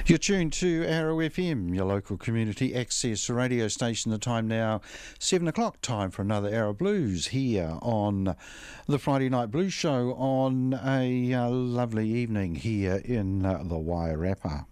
You're tuned to Arrow FM, your local community access radio station. The time now, 7 o'clock, time for another Arrow Blues here on the Friday Night Blues Show on a lovely evening here in the Wairarapa.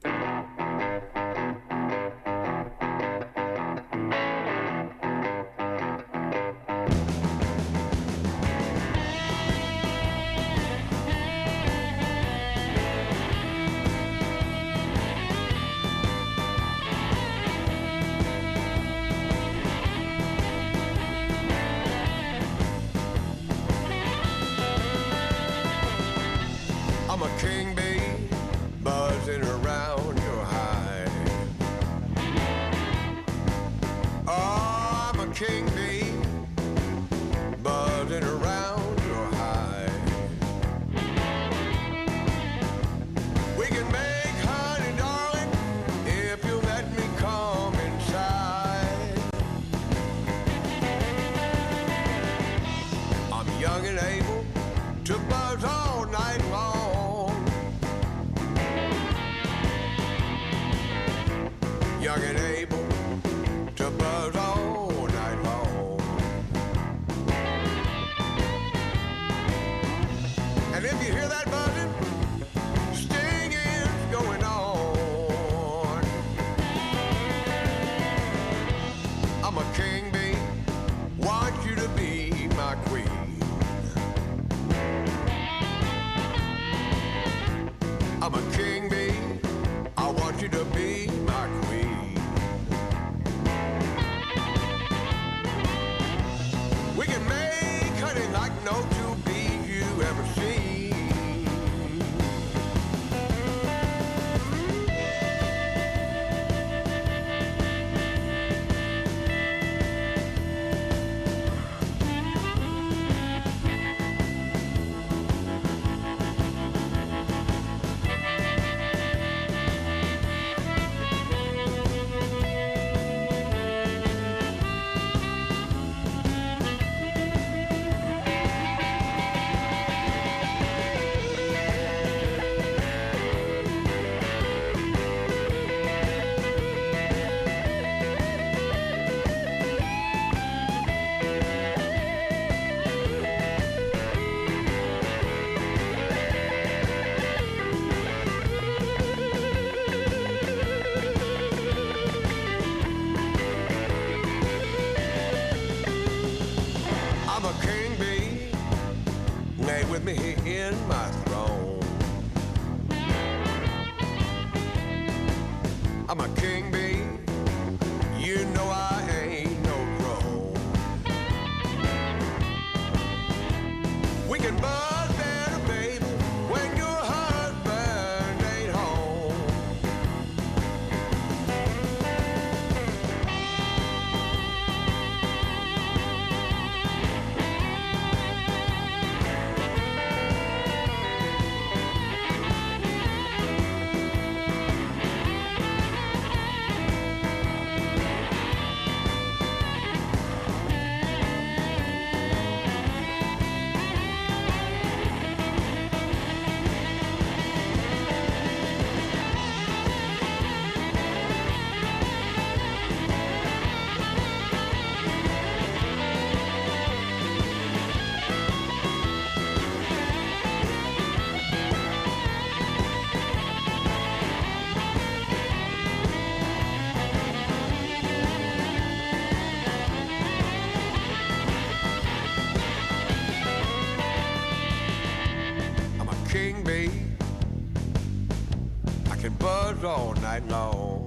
All night long.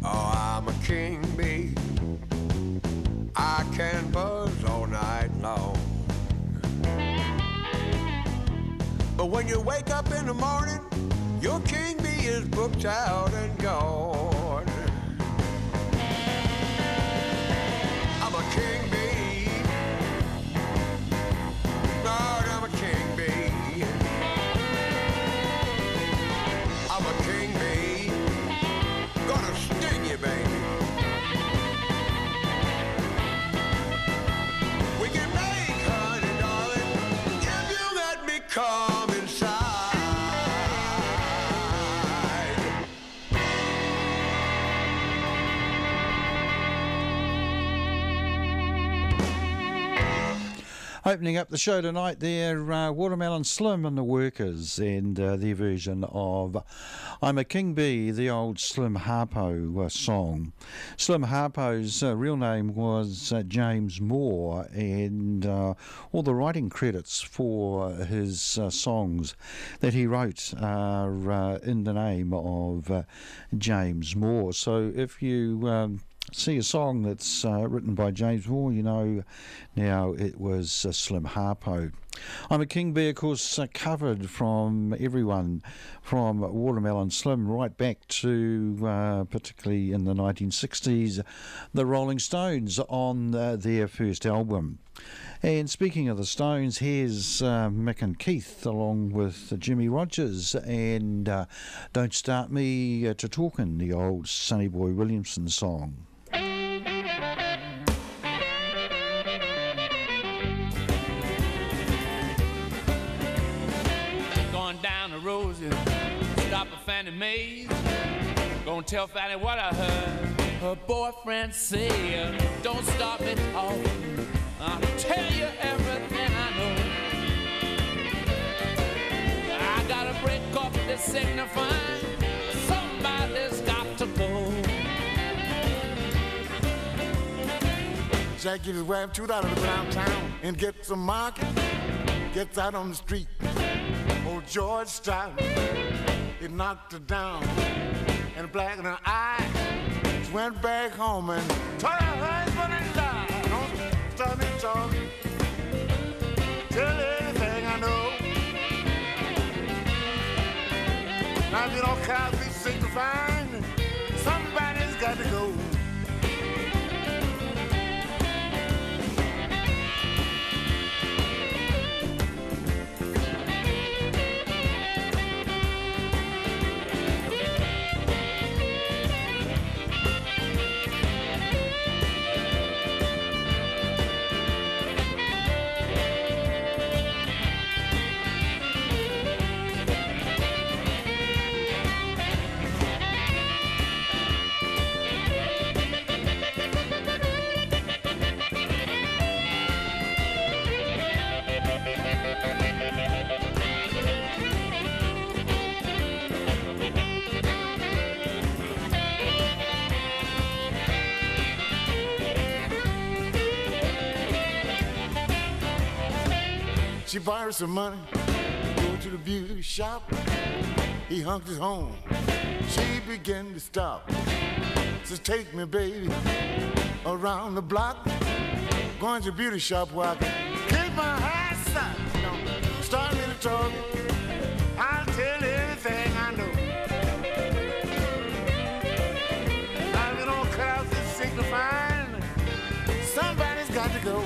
Oh, I'm a king bee. I can buzz all night long. But when you wake up in the morning, your king bee is booked out and gone. I'm a king bee. Lord, I'm a king bee. I'm a king bee, gonna sting you, baby. We can make honey, darling, if you let me come inside. Opening up the show tonight there, Watermelon Slim and the Workers, and their version of I'm a King Bee, the old Slim Harpo song. Slim Harpo's real name was James Moore, and all the writing credits for his songs that he wrote are in the name of James Moore. So if you see a song that's written by James Moore, you know now it was Slim Harpo. I'm a King Bee, of course, covered from everyone from Watermelon Slim right back to, particularly in the 1960s, the Rolling Stones on their first album. And speaking of the Stones, here's Mick and Keith along with Jimmy Rogers and Don't Start Me to Talkin', the old Sonny Boy Williamson song. Roses, stop at Fannie Mae's. Gonna tell Fannie what I heard her boyfriend say. Don't stop me talking, I'll tell you everything I know. I gotta break up this signifying, somebody's got to go. Jack gives his wife $2 to go downtown and get some market. Gets out on the street. Old George Stroud, he knocked her down, and black in her eye. She went back home and told her husband and died. Don't stop me talking, tell anything I know. Now if you don't cause me signifying, somebody's got to go. She borrowed some money, go to the beauty shop. He hunked his home. She began to stop. Says, take me, baby, around the block. Going to the beauty shop where I can keep my eyes shut. Don't start me to talk. I'll tell everything I know. Now if you don't cut out this signifying, somebody's got to go.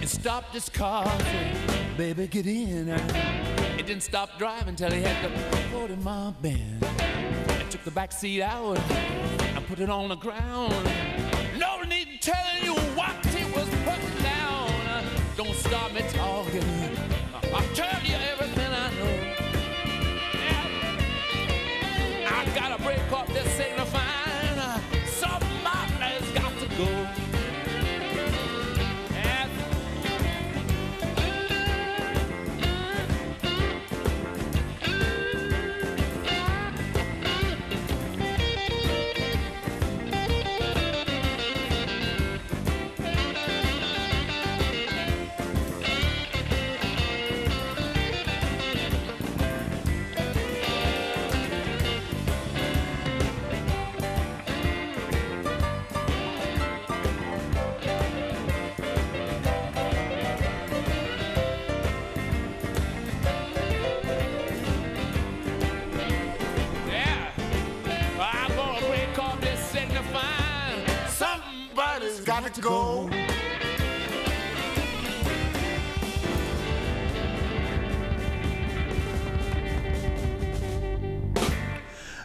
Stopped his car, said, baby, get in. It didn't stop driving till he had the 40-mile bend. I took the back seat out and put it on the ground. No need telling you what he was putting down. Don't stop me talking, I'll tell you everything I know. Yeah. I gotta break up this signifying, somebody's got to go. got to go.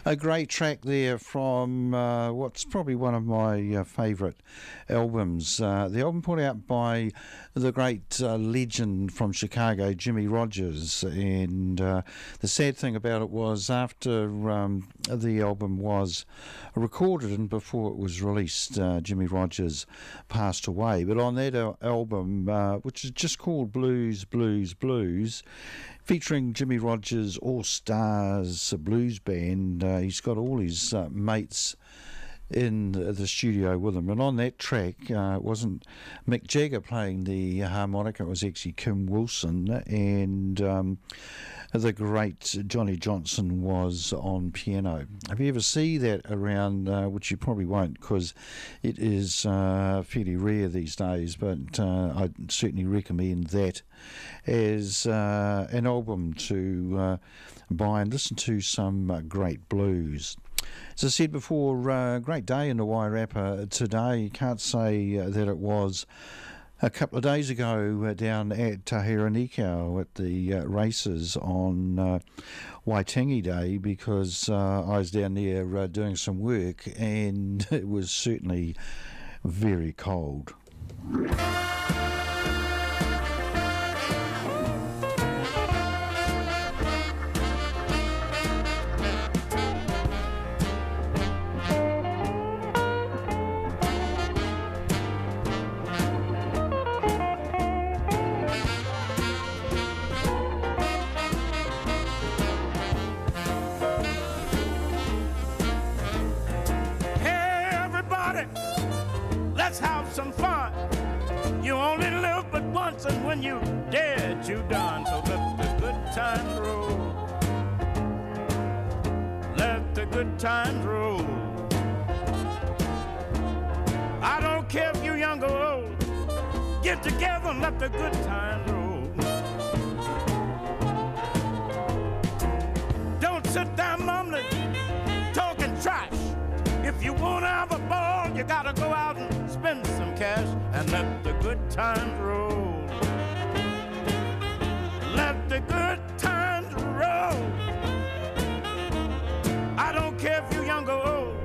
A great track there from what's probably one of my favourite albums. The album put out by the great legend from Chicago, Jimmy Rogers. And the sad thing about it was after the album was recorded and before it was released, Jimmy Rogers passed away. But on that album, which is just called Blues, Blues, Blues, featuring Jimmy Rogers' All-Stars Blues Band. He's got all his mates in the studio with him. And on that track, it wasn't Mick Jagger playing the harmonica, it was actually Kim Wilson, and the great Johnny Johnson was on piano. If you ever see that around, which you probably won't because it is fairly rare these days, but I'd certainly recommend that as an album to buy and listen to some great blues. As I said before, great day in the Wairarapa today. You can't say that it was a couple of days ago down at Tahiranekau at the races on Waitangi Day, because I was down there doing some work and it was certainly very cold. Let's have some fun. You only live but once, and when you're dead, you're done. So let the good times roll. Let the good times roll. I don't care if you're young or old. Get together and let the good times roll. Don't sit there mumbling, talking trash. If you want to have a ball, you gotta go out and spend some cash and let the good times roll. Let the good times roll. I don't care if you're young or old.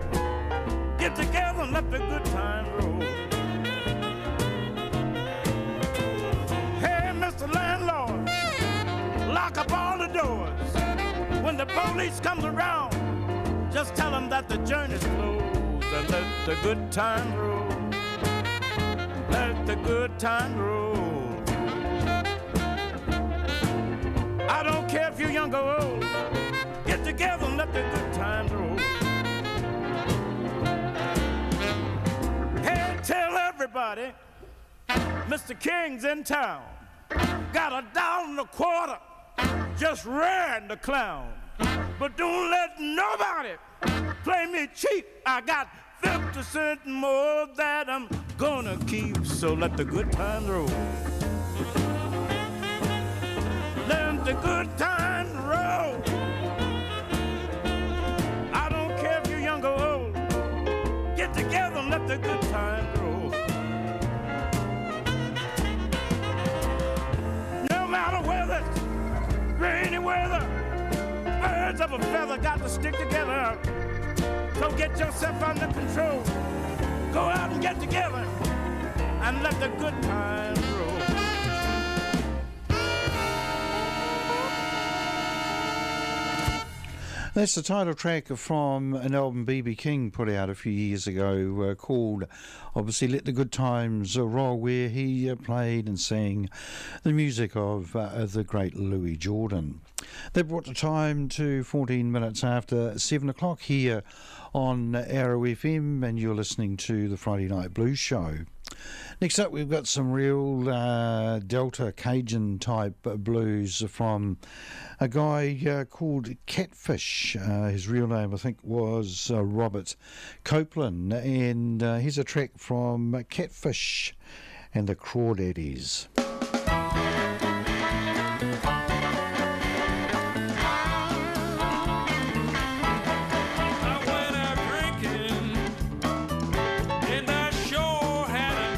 Get together and let the good times roll. Hey, Mr. Landlord, lock up all the doors. When the police comes around, just tell them that the journey's closed and let the good times roll. Let the good times roll. I don't care if you're young or old. Get together and let the good times roll. Hey, tell everybody Mr. King's in town. Got $1.25, just ran the clown. But don't let nobody play me cheap. I got 50 cents more that I'm gonna keep. So let the good times roll. Let the good times roll. I don't care if you're young or old. Get together and let the good times roll. No matter whether it's rainy weather, birds of a feather got to stick together. So get yourself under control. Go out and get together and let the good times roll. That's the title track from an album B.B. King put out a few years ago called, obviously, Let the Good Times Roll, where he played and sang the music of the great Louis Jordan. That brought the time to 14 minutes after 7 o'clock here on Arrow FM, and you're listening to the Friday Night Blues Show. Next up, we've got some real Delta Cajun type blues from a guy called Catfish. His real name, I think, was Robert Copeland. And here's a track from Catfish and the Crawdaddies. Had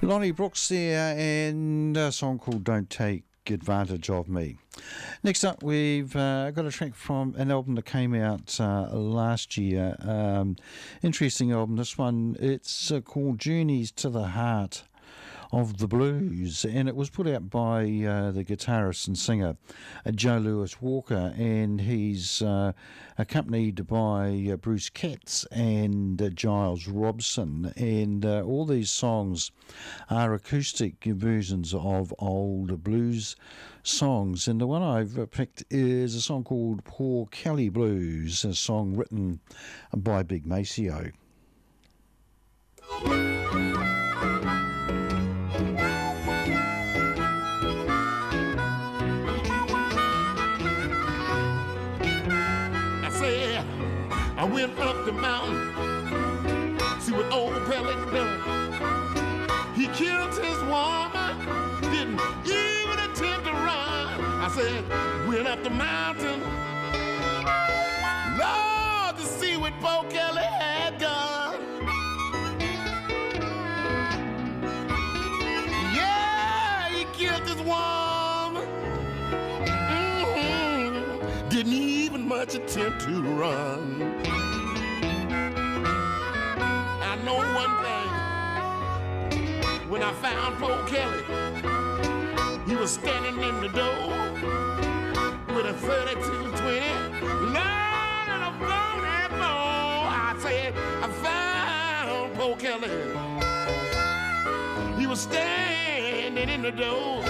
Lonnie Brooks there, and a song called Don't Take Advantage of Me. Next up, we've got a track from an album that came out last year. Interesting album, this one. It's called Journeys to the Heart of the Blues, and it was put out by the guitarist and singer Joe Lewis Walker, and he's accompanied by Bruce Katz and Giles Robson, and all these songs are acoustic versions of old blues songs, and the one I've picked is a song called Poor Kelly Blues, a song written by Big Maceo. I went up the mountain, see what old Pellet done. He killed his woman, didn't even attempt to run. I said, went up the mountain, Lord, to see what Bo Kelly had done. Yeah, he killed his woman, didn't even much attempt to run. I know one thing, when I found Bo Kelly, he was standing in the door with a 32-20, Lord, and a phone I said, I found Bo Kelly. He was standing in the door.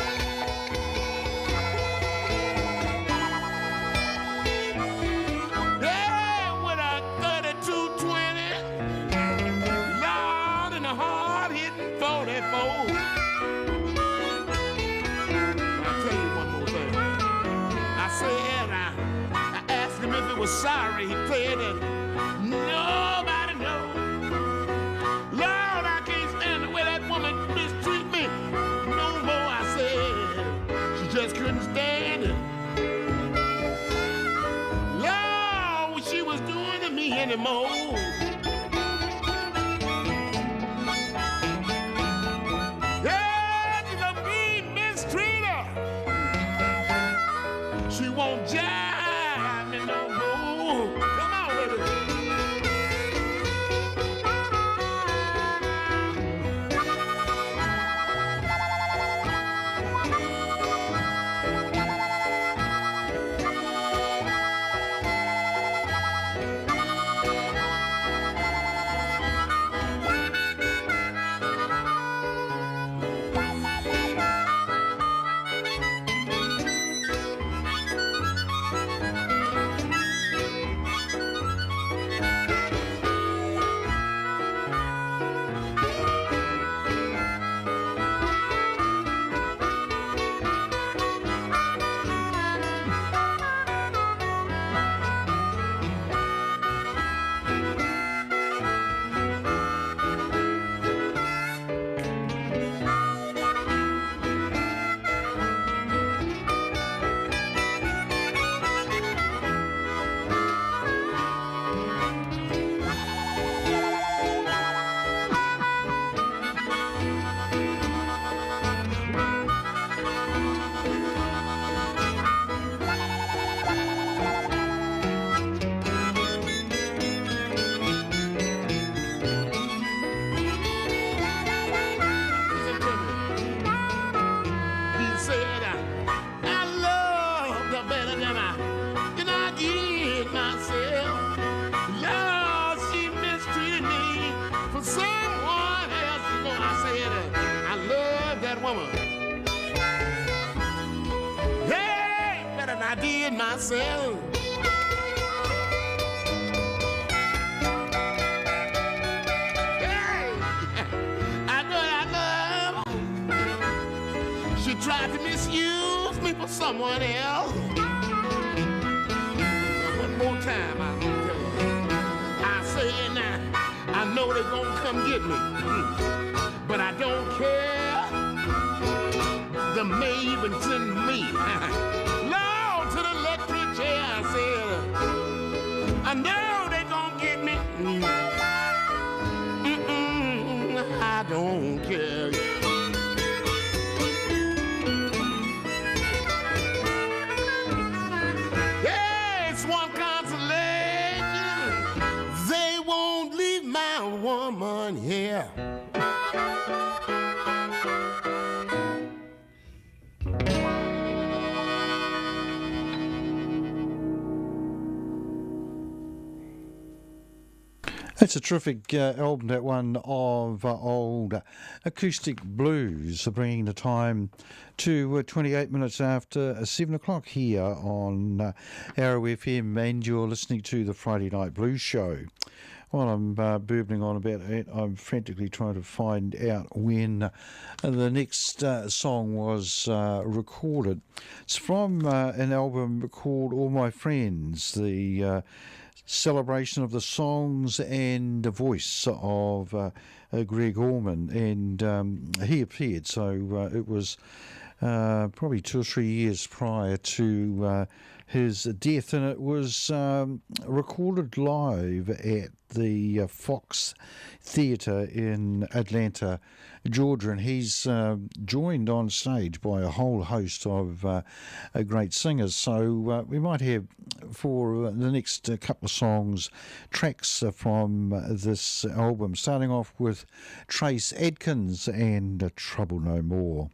Sorry, he played it. Nobody knows. Lord, I can't stand the way that woman mistreat me no more. I said she just couldn't stand it. Lord, what she was doing to me anymore. Yeah, she's a mean mistreater. She won't jive me no more. Come on with it. Myself. Hey, I know I love. She tried to misuse me for someone else. One more time, I'm gonna tell you. I say now, I know they're gonna come get me, but I don't care. The mavens in me. I know they gon' get me. I don't care. woman here. It's a terrific album, that one, of old acoustic blues, bringing the time to 28 minutes after 7 o'clock here on Arrow FM, and you're listening to the Friday Night Blues Show. While I'm burbling on about it, I'm frantically trying to find out when the next song was recorded. It's from an album called All My Friends, the celebration of the songs and the voice of Greg Orman, and he appeared, so it was probably 2 or 3 years prior to his death, and it was recorded live at the Fox Theatre in Atlanta, Georgia, and he's joined on stage by a whole host of great singers. So we might have, for the next couple of songs, tracks from this album, starting off with Trace Adkins and Trouble No More.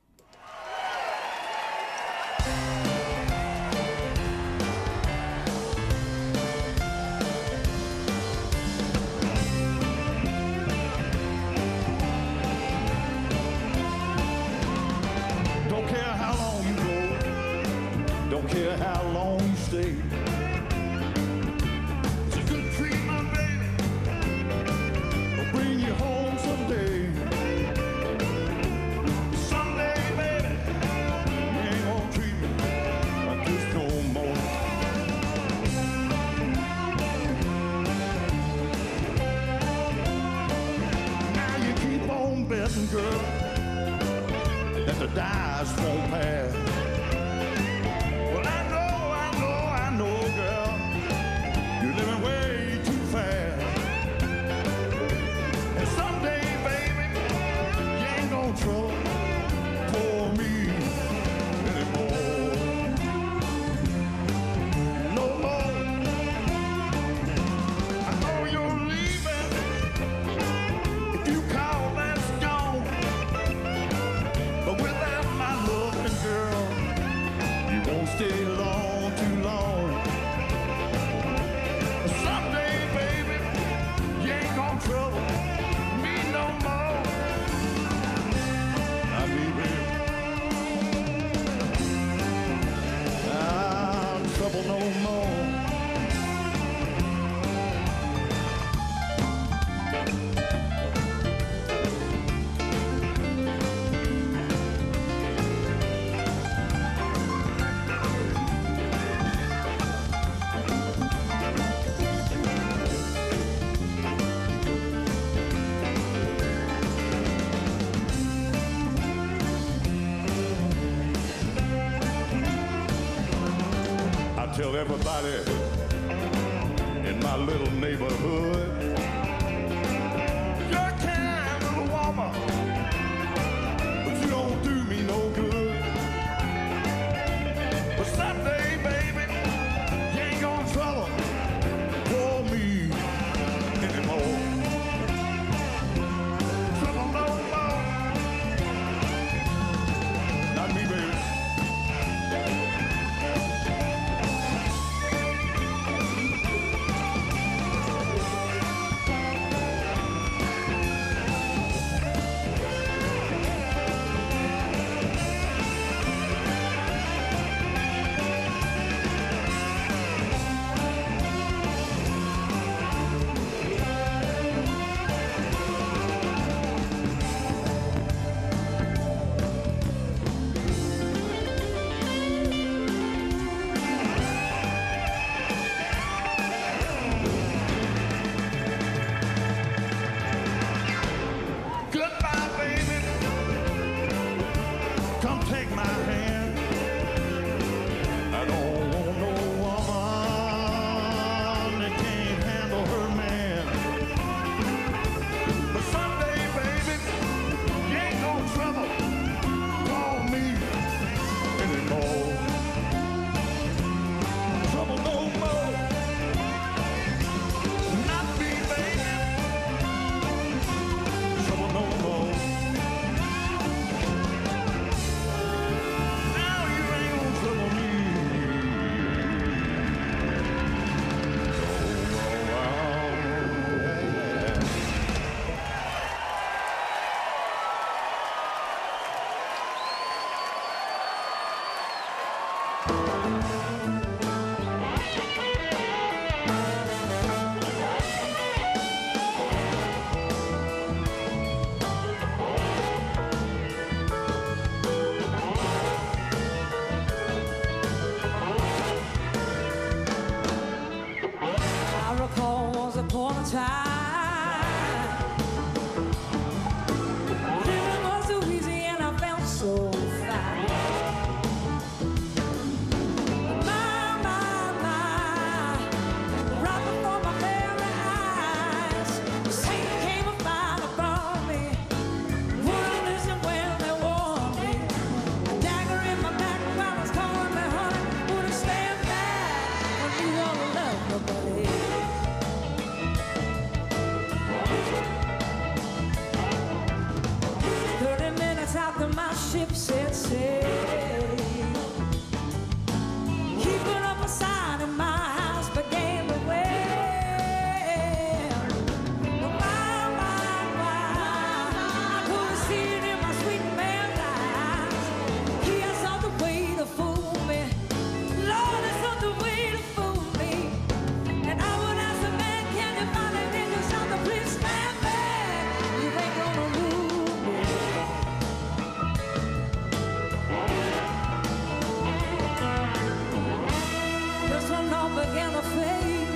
Tell everybody in my little neighborhood, you're a kind little woman, but you don't do me no good. But someday, baby, you ain't gonna trouble for me anymore. Trouble no more, not me, baby. set sail. Keeping up a sign in my house began to wail. I could see it in my sweet man's eyes. He has something way to fool me. Lord, there's something way to fool me. And I would ask the man, can you find it in your something? Please stand back. You ain't gonna move me. Just when all began to fade,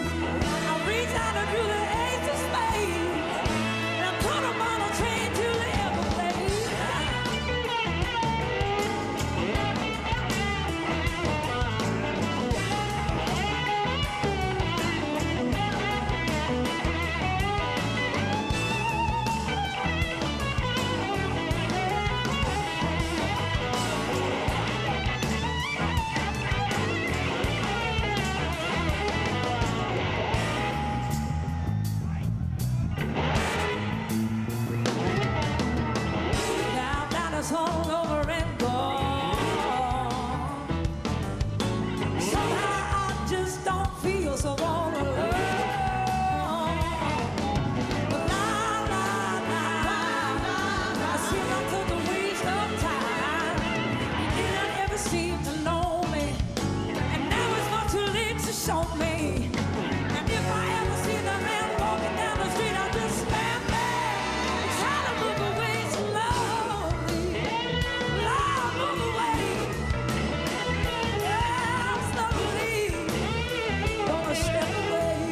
I reached out and drew the ace of spades, and I put him on a train to the Everglades. Now that it's all over and gone, somehow I just don't feel so all alone. But I seem like such a waste of time. You didn't ever seem to know me, and now it's much too late to show me. And if I ever see the man walking down the street, I'll just stand back and try to move away slowly. Lord, move away. Yeah, slowly. Gonna step away. Stand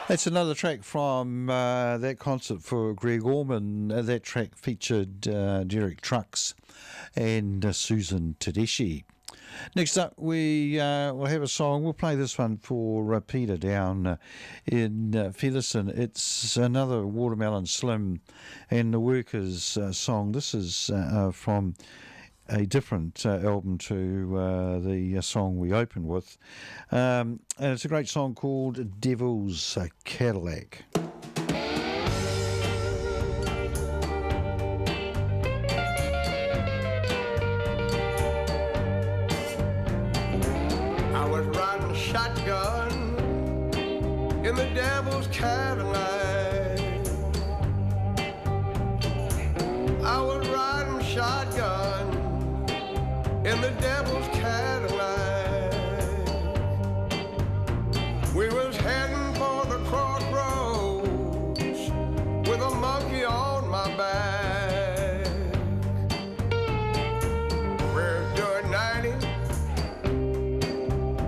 That's another track from that concert for Greg Orman. That track featured Derek Trucks and Susan Tedeschi. Next up, we will have a song. We'll play this one for Peter down in Featherstone. It's another Watermelon Slim and the Workers song. This is from a different album to the song we opened with. And it's a great song called Devil's Cadillac. I was riding shotgun in the devil's Cadillac. I was riding shotgun in the devil's Cadillac. We was heading for the crossroads with a monkey on my back. We're doing 90,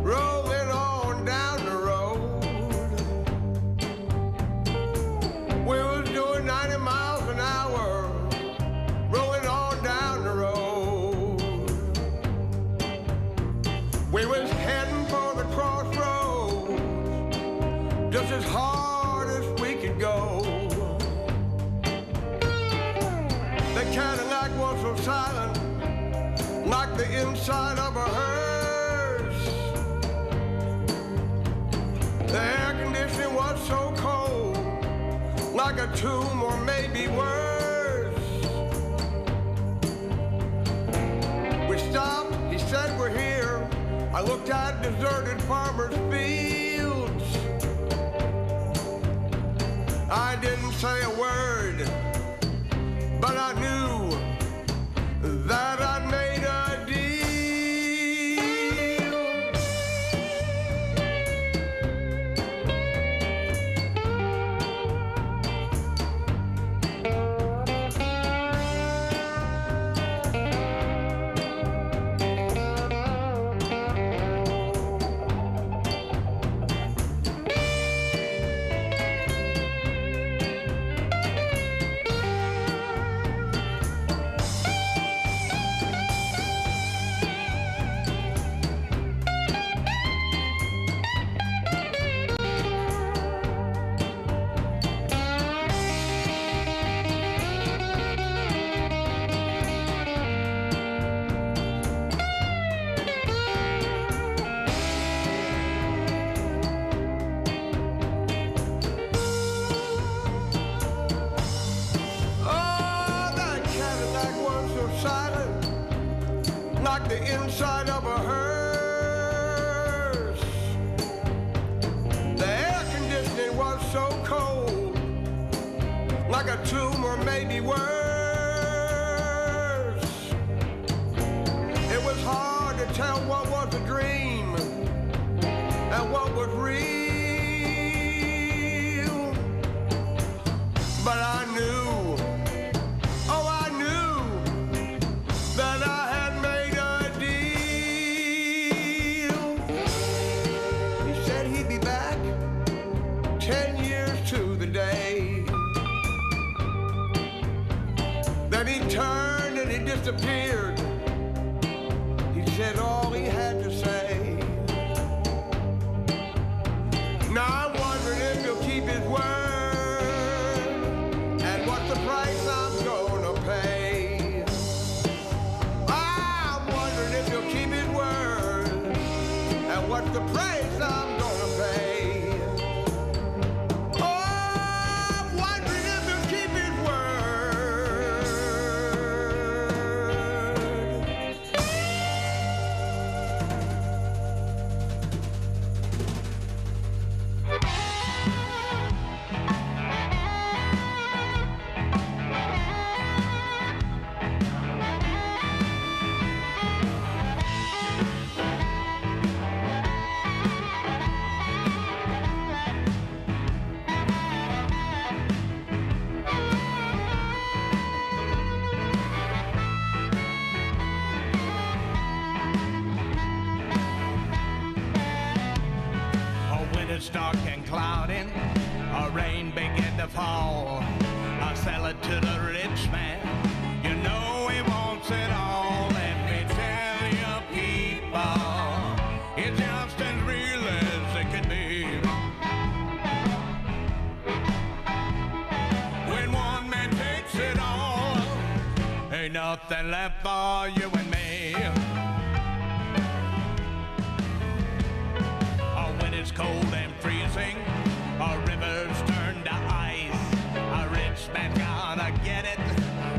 rolling on down the road. We was doing 90 miles an hour, rolling on down the road. inside of a hearse. The air conditioning was so cold, like a tomb or maybe worse. We stopped, he said we're here. I looked at deserted farmers' fields. I didn't say a word, but I knew that I'd made a deal. Like the inside of a hearse. The air conditioning was so cold, like a tomb or maybe worse. It was hard to tell what was a dream and what was real. But I knew, oh I knew, that I had made a deal. He said he'd be back 10 years to the day. Then he turned and he disappeared. He said all he had to say. Now I'm wondering if he'll keep his word and what's the price I'm gonna pay. I'm wondering if he'll keep his word and what's the price I'm gonna pay. Oh, I'm wondering if he'll keep his word. It's dark and cloudy, rain began to fall. I sell it to the rich man, you know he wants it all. Let me tell you people, it's just as real as it can be. When one man takes it all, ain't nothing left for you and me. When it's cold and freezing, our rivers turn to ice. A rich man gotta get it,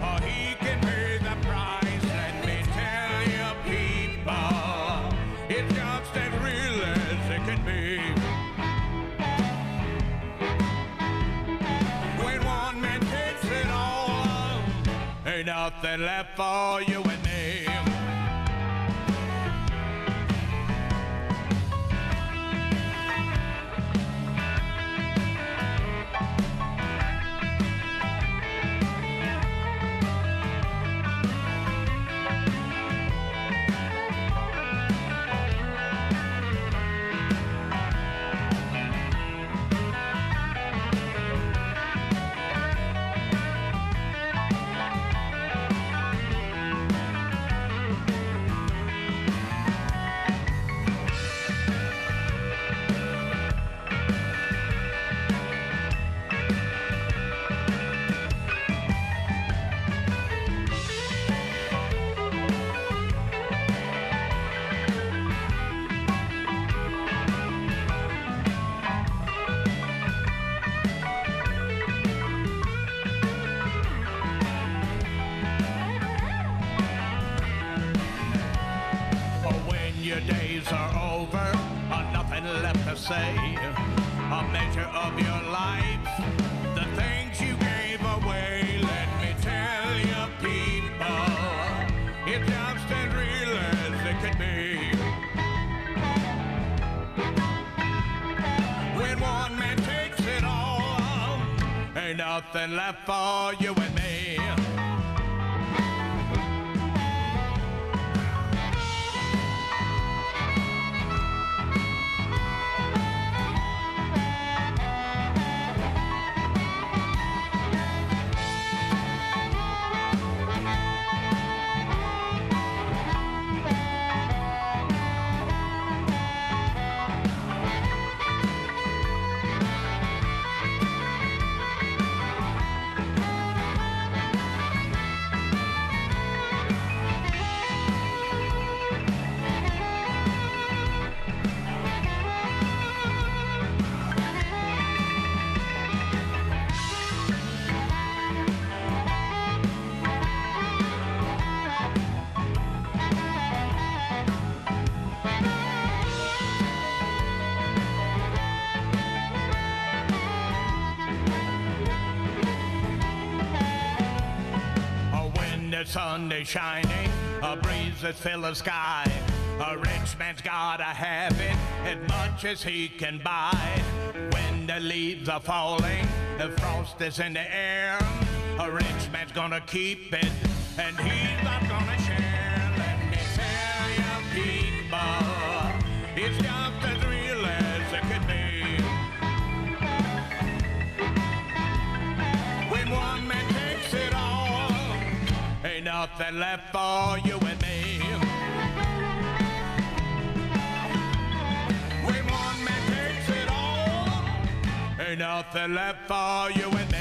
or he can pay the price. Let me tell you people, it's just as real as it can be. When one man takes it all, ain't nothing left for you and me. say, a measure of your life, the things you gave away. Let me tell you, people, it's just as real as it could be. When one man takes it all, ain't nothing left for you and me. Sunday shining, a breeze that fills the sky. A rich man's gotta have it as much as he can buy. When the leaves are falling, the frost is in the air. A rich man's gonna keep it, and he's not gonna share. Let me tell you, people, it's just as real as it could be. When one man takes it all, ain't nothing left for you and me. When one man takes it all, ain't nothing left for you and me.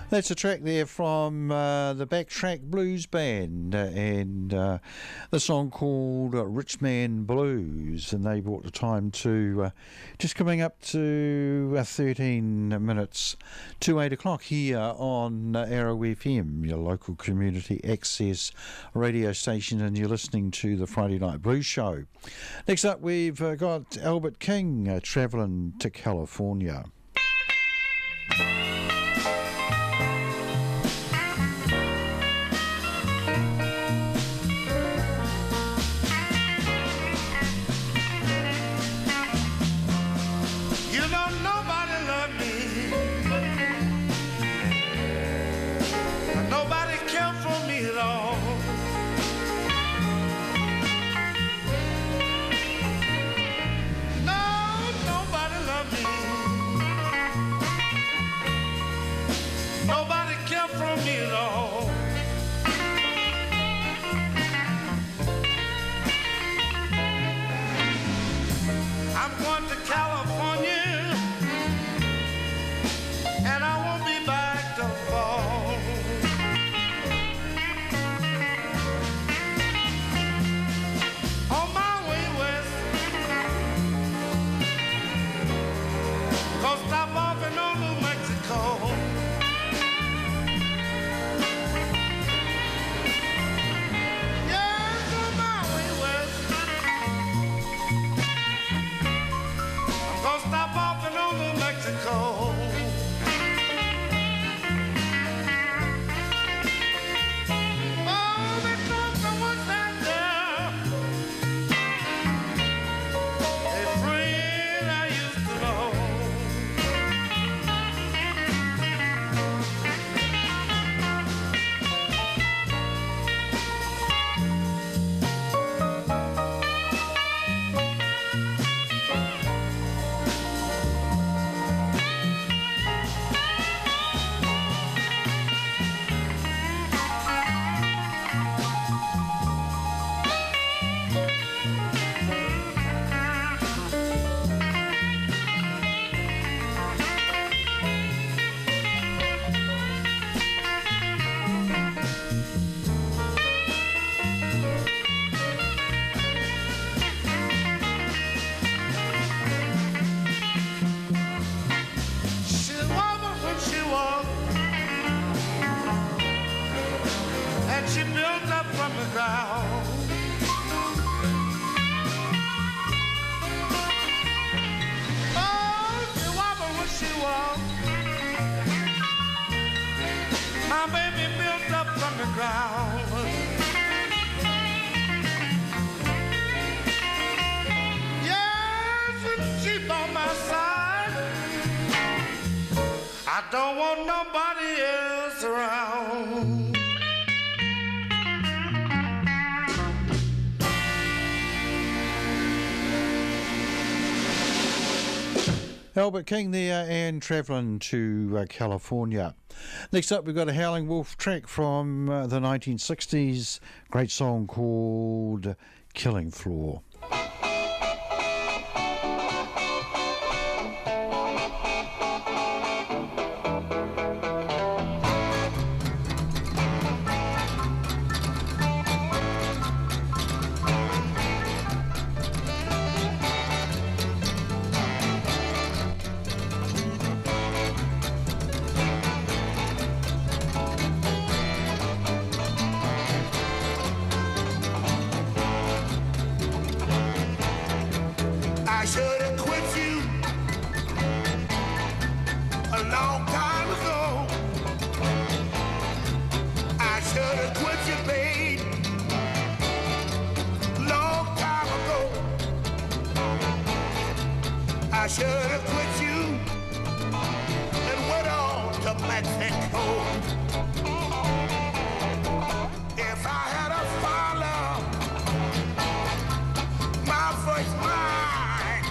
That's a track there from the Backtrack Blues Band and the song called Rich Man Blues, and they brought the time to just coming up to 13 minutes to 8 o'clock here on Arrow FM, your local community access radio station, and you're listening to the Friday Night Blues Show. Next up we've got Albert King travelling to California. around. Yes, and she's on my side. I don't want nobody else around. Albert King there and travelling to California. Next up we've got a Howling Wolf track from the 1960s, great song called Killing Floor. I should have quit you a long time ago. I should have quit you, babe, long time ago. I should have quit you and went on to Mexico. If I had a follow my first mind,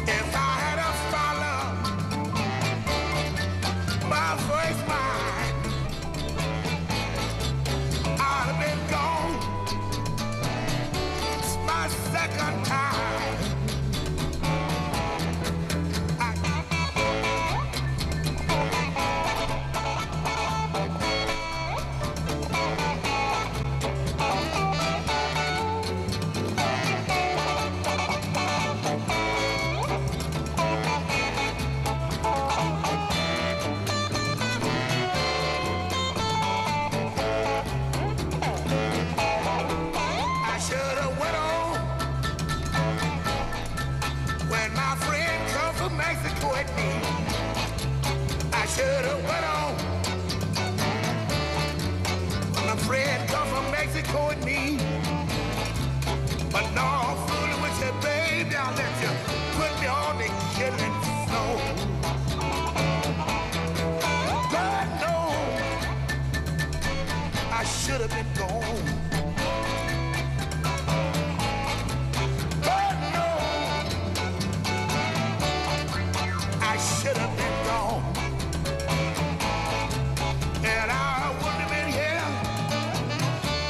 if I had a follow my first mind, I'd have been gone. It's my second time. I should have went on when my friend come from Mexico at me. I should have went on when my friend come from Mexico at me. But no, I'm fooling with you, baby. I'll let you put me on the killing floor. God knows I should have been gone. God knows I should have been gone. And I wouldn't have been here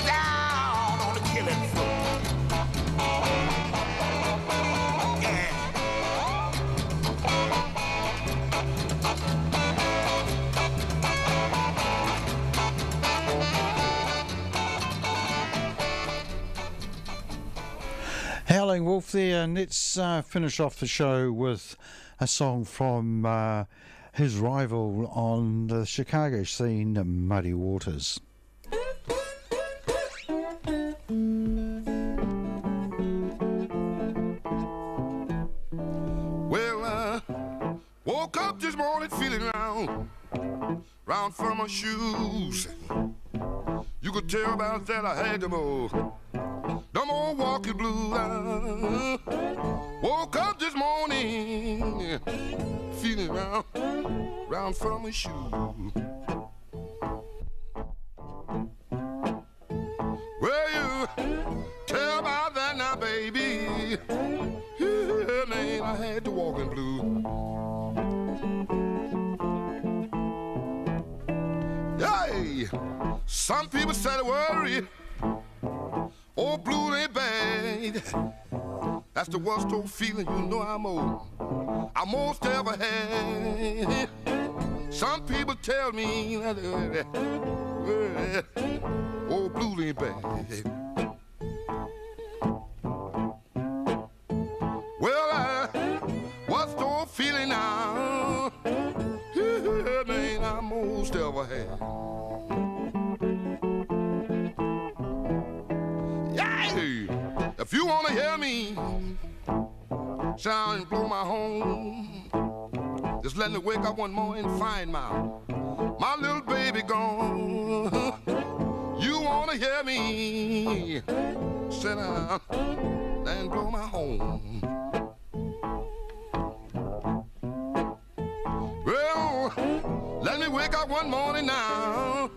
down on the killing floor. Yeah. Howling Wolf there, and let's finish off the show with a song from his rival on the Chicago scene, Muddy Waters. Well, I woke up this morning feeling round from my shoes. You could tell about that I had them all walking blue. I woke up this morning feeling round from my shoes. Well, you tell about that now, baby. Yeah, man, I had to walk in blue. Hey, some people say to worry, oh, blue ain't bad. That's the worst old feeling you know I most ever had. Some people tell me that oh, blue ain't bad. Well, what's the old feeling now? Yeah, man, I most ever had. If you want to hear me sound and blow my horn, just let me wake up one morning and find my little baby baby gone. You wanna hear me? Sit down and blow my horn. Well, let me wake up one morning now.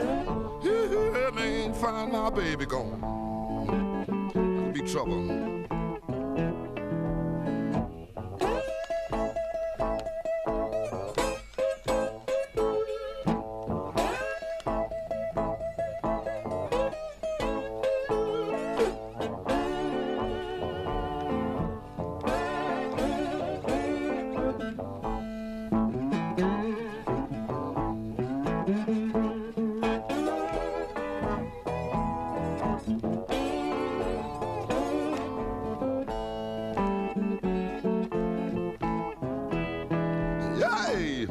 Hear me and find my baby gone. That'll be trouble. Yay!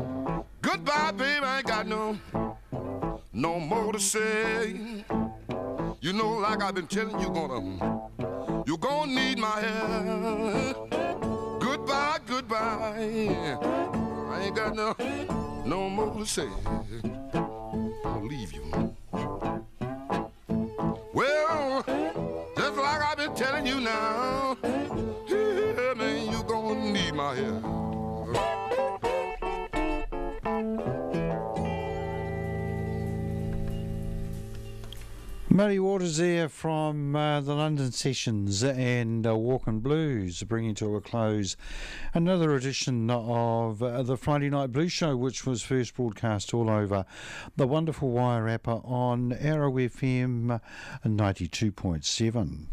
Goodbye, baby, I ain't got no more to say. You know, like I've been telling you, you're gonna need my help. Goodbye, goodbye. I ain't got no more to say. I'll leave you. Well, just like I've been telling you now, yeah, man, you're gonna need my help. Muddy Waters there from the London Sessions and Walkin' Blues, bringing to a close another edition of the Friday Night Blues Show, which was first broadcast all over the wonderful Wairarapa on Arrow FM 92.7.